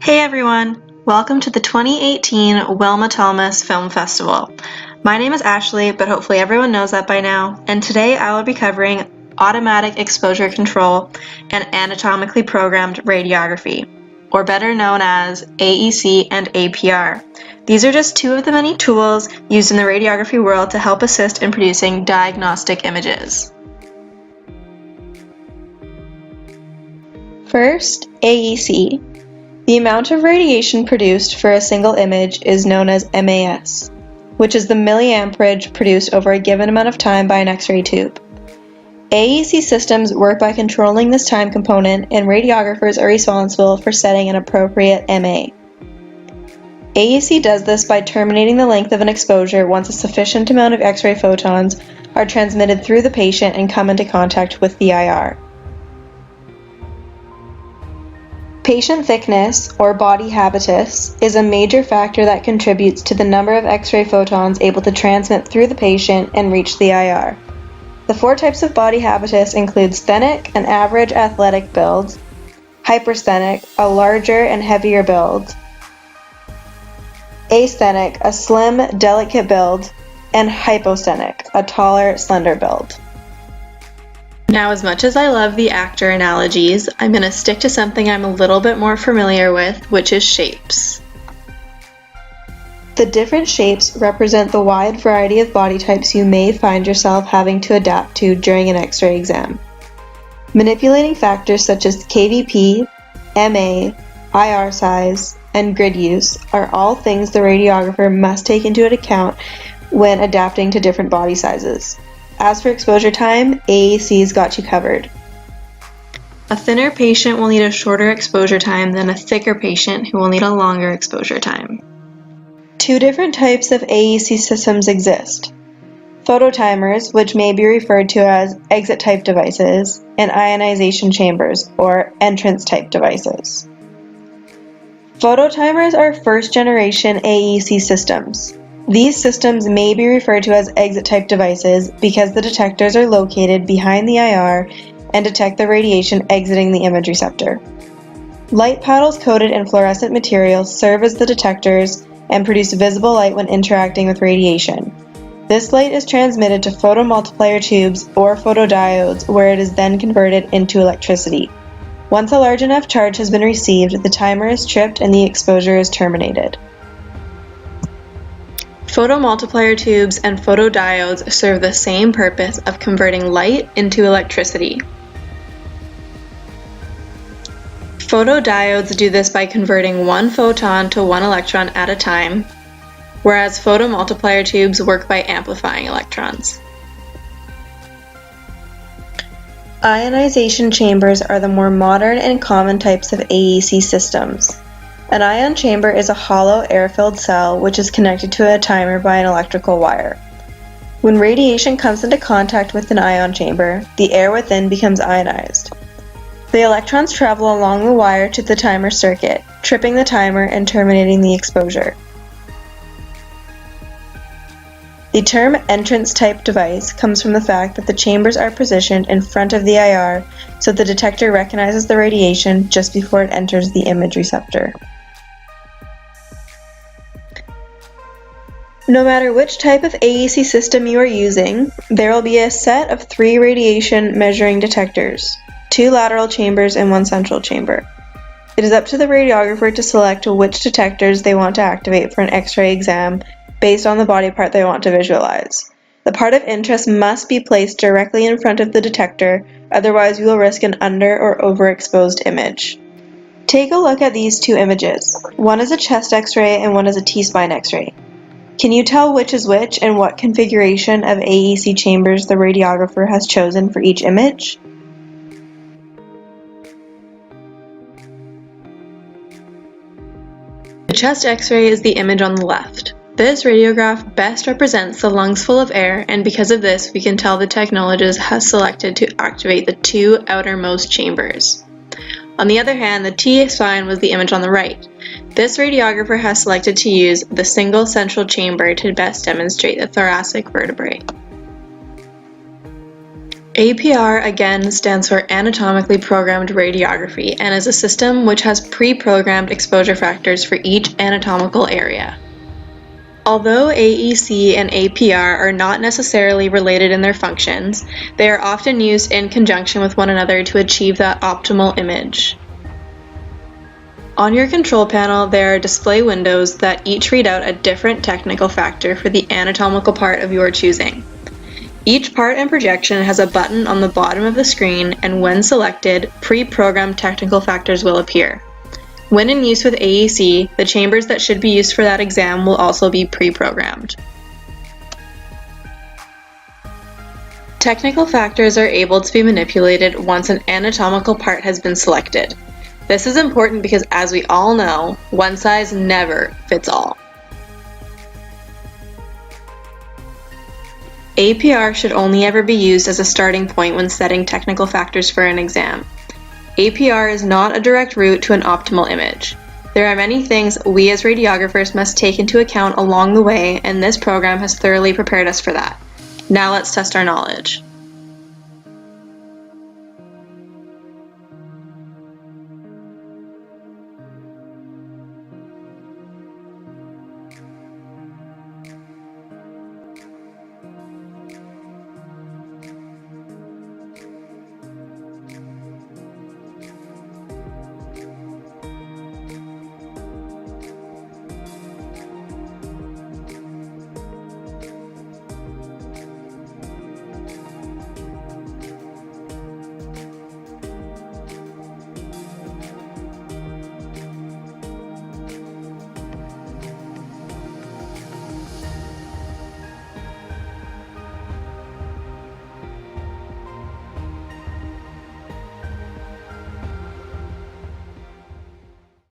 Hey everyone! Welcome to the 2018 Wilma Thomas Film Festival. My name is Ashley, but hopefully everyone knows that by now, and today I will be covering automatic exposure control and anatomically programmed radiography, or better known as AEC and APR. These are just two of the many tools used in the radiography world to help assist in producing diagnostic images. First, AEC. The amount of radiation produced for a single image is known as MAS, which is the milliamperage produced over a given amount of time by an X-ray tube. AEC systems work by controlling this time component, and radiographers are responsible for setting an appropriate MA. AEC does this by terminating the length of an exposure once a sufficient amount of X-ray photons are transmitted through the patient and come into contact with the IR. Patient thickness, or body habitus, is a major factor that contributes to the number of X-ray photons able to transmit through the patient and reach the IR. The four types of body habitus include sthenic, an average athletic build; hypersthenic, a larger and heavier build; asthenic, a slim, delicate build; and hyposthenic, a taller, slender build. Now, as much as I love the actor analogies, I'm going to stick to something I'm a little bit more familiar with, which is shapes. The different shapes represent the wide variety of body types you may find yourself having to adapt to during an X-ray exam. Manipulating factors such as KVP, MA, IR size, and grid use are all things the radiographer must take into account when adapting to different body sizes. As for exposure time, AEC's got you covered. A thinner patient will need a shorter exposure time than a thicker patient who will need a longer exposure time. Two different types of AEC systems exist: phototimers, which may be referred to as exit-type devices, and ionization chambers, or entrance-type devices. Phototimers are first-generation AEC systems. These systems may be referred to as exit-type devices because the detectors are located behind the IR and detect the radiation exiting the image receptor. Light paddles coated in fluorescent materials serve as the detectors and produce visible light when interacting with radiation. This light is transmitted to photomultiplier tubes or photodiodes, where it is then converted into electricity. Once a large enough charge has been received, the timer is tripped and the exposure is terminated. Photomultiplier tubes and photodiodes serve the same purpose of converting light into electricity. Photodiodes do this by converting one photon to one electron at a time, whereas photomultiplier tubes work by amplifying electrons. Ionization chambers are the more modern and common types of AEC systems. An ion chamber is a hollow air-filled cell which is connected to a timer by an electrical wire. When radiation comes into contact with an ion chamber, the air within becomes ionized. The electrons travel along the wire to the timer circuit, tripping the timer and terminating the exposure. The term entrance-type device comes from the fact that the chambers are positioned in front of the IR so the detector recognizes the radiation just before it enters the image receptor. No matter which type of AEC system you are using, there will be a set of 3 radiation measuring detectors, 2 lateral chambers and 1 central chamber. It is up to the radiographer to select which detectors they want to activate for an X-ray exam based on the body part they want to visualize. The part of interest must be placed directly in front of the detector, otherwise you will risk an under- or overexposed image. Take a look at these 2 images. One is a chest X-ray and one is a T-spine X-ray. Can you tell which is which and what configuration of AEC chambers the radiographer has chosen for each image? The chest X-ray is the image on the left. This radiograph best represents the lungs full of air, and because of this we can tell the technologist has selected to activate the 2 outermost chambers. On the other hand, the T-spine was the image on the right. This radiographer has selected to use the single central chamber to best demonstrate the thoracic vertebrae. APR again stands for Anatomically Programmed Radiography and is a system which has pre-programmed exposure factors for each anatomical area. Although AEC and APR are not necessarily related in their functions, they are often used in conjunction with one another to achieve that optimal image. On your control panel, there are display windows that each read out a different technical factor for the anatomical part of your choosing. Each part and projection has a button on the bottom of the screen, and when selected, pre-programmed technical factors will appear. When in use with AEC, the chambers that should be used for that exam will also be pre-programmed. Technical factors are able to be manipulated once an anatomical part has been selected. This is important because, as we all know, one size never fits all. APR should only ever be used as a starting point when setting technical factors for an exam. APR is not a direct route to an optimal image. There are many things we as radiographers must take into account along the way, and this program has thoroughly prepared us for that. Now let's test our knowledge.